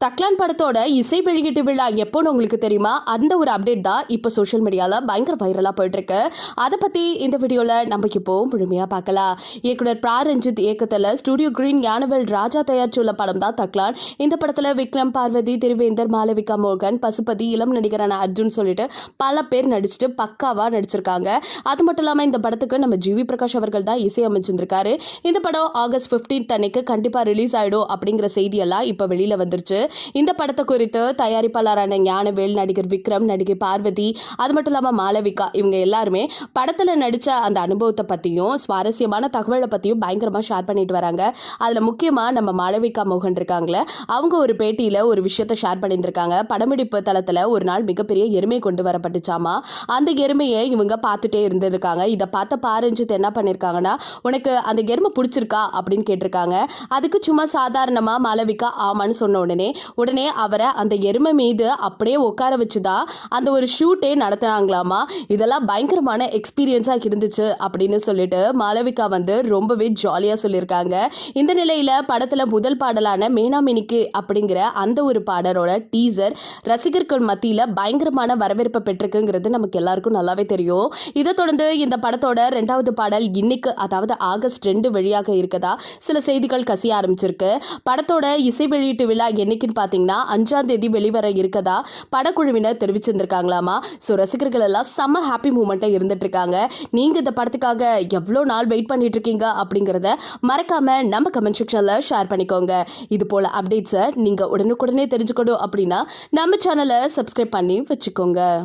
தக்லான் படத்தோட இசை வெளியீட்டு விழா எப்போன்னு உங்களுக்கு தெரியுமா? அந்த ஒரு அப்டேட் தான் இப்போ சோஷியல் மீடியாவில் பயங்கர வைரலாக போயிட்டுருக்கு. அதை பற்றி இந்த வீடியோவில் நம்ம இப்போ முழுமையாக பார்க்கலாம். இயக்குனர் ரஞ்சித் இயக்கத்தில் ஸ்டுடியோ கிரீன் ஞானவேல் ராஜா தயாரிச்சுள்ள படம் தான் தக்லான். இந்த படத்தில் விக்ரம், பார்வதி, திருவேந்தர், மாளவிகா மோகன், பசுபதி, இளம் நடிகரான அர்ஜுன் சொல்லிட்டு பல பேர் நடிச்சுட்டு பக்காவாக நடிச்சிருக்காங்க. அது மட்டும் இல்லாமல் இந்த படத்துக்கு நம்ம ஜிவி பிரகாஷ் அவர்கள் தான் இசை அமைச்சிருந்திருக்காரு. இந்த படம் ஆகஸ்ட் 15 அன்னைக்கு கண்டிப்பாக ரிலீஸ் ஆகிடும் அப்படிங்கிற செய்தியெல்லாம் இப்போ வெளியில் வந்துருச்சு. இந்த படத்தை குறித்து தயாரிப்பாளரான ஞானவேல், நடிகர் விக்ரம், நடிகை பார்வதி, அது மட்டும் இல்லாமல் மாளவிகா இவங்க எல்லாருமே படத்தில் நடித்த அந்த அனுபவத்தை பற்றியும் சுவாரஸ்யமான தகவலை பற்றியும் பயங்கரமாக ஷேர் பண்ணிட்டு வராங்க. அதில் முக்கியமாக நம்ம மாளவிகா மோகன் இருக்காங்களே, அவங்க ஒரு பேட்டியில் ஒரு விஷயத்தை ஷேர் பண்ணியிருந்திருக்காங்க. படம்பிடிப்பு தளத்தில் ஒரு நாள் மிகப்பெரிய எருமை கொண்டு வரப்பட்டுச்சாமா. அந்த எருமையை இவங்க பார்த்துட்டே இருந்திருக்காங்க. இதை பார்த்த பாரஞ்சித் என்ன பண்ணியிருக்காங்கன்னா, உனக்கு அந்த எருமை பிடிச்சிருக்கா அப்படின்னு கேட்டிருக்காங்க. அதுக்கு சும்மா சாதாரணமாக மாளவிகா ஆமான்னு சொன்ன உடனே அவரை அந்த எருமை மீது அப்படியே உட்கார வச்சுதான் அந்த ஒரு ஷூட்டே நடத்தினாங்களாமா. இதெல்லாம் பயங்கரமான எக்ஸ்பீரியன்ஸாக இருந்துச்சு அப்படின்னு சொல்லிட்டு மாளவிகா ரொம்பவே ஜாலியாக சொல்லியிருக்காங்க. இந்த நிலையில் படத்தில் முதல் பாடலான மேனாமினிக்கு அப்படிங்கிற அந்த ஒரு பாடலோட டீசர் ரசிகர்கள் மத்தியில் பயங்கரமான வரவேற்பை பெற்றிருக்குங்கிறது நமக்கு எல்லாருக்கும் நல்லாவே தெரியும். இதை தொடர்ந்து இந்த படத்தோட 2வது பாடல் இன்னைக்கு, அதாவது ஆகஸ்ட் 2 வெளியாக இருக்கதா சில செய்திகள் கசிய ஆரம்பிச்சிருக்கு. படத்தோட இசை வெளியீட்டு விழா என்னைக்குன்னு பார்த்தீங்கன்னா 5ஆம் தேதி வெளிவர இருக்கதா படக்குழுவினர் தெரிவிச்சிருந்திருக்காங்களாமா. ஸோ ரசிகர்கள் எல்லாம் செம்ம ஹாப்பி மூமெண்ட்டாக இருந்துட்டு இருக்காங்க. நீங்கள் இந்த படத்துக்காக எவ்வளோ நாள் வெயிட் பண்ணிட்டு இருக்கீங்க அப்படிங்கிறத மறக்காம நம்ம கமெண்ட் செக்ஷனில் ஷேர் பண்ணிக்கோங்க. இது போல அப்டேட்ஸை நீங்கள் உடனுக்குடனே தெரிஞ்சுக்கணும் அப்படின்னா நம்ம சேனலை சப்ஸ்கிரைப் பண்ணி வச்சுக்கோங்க.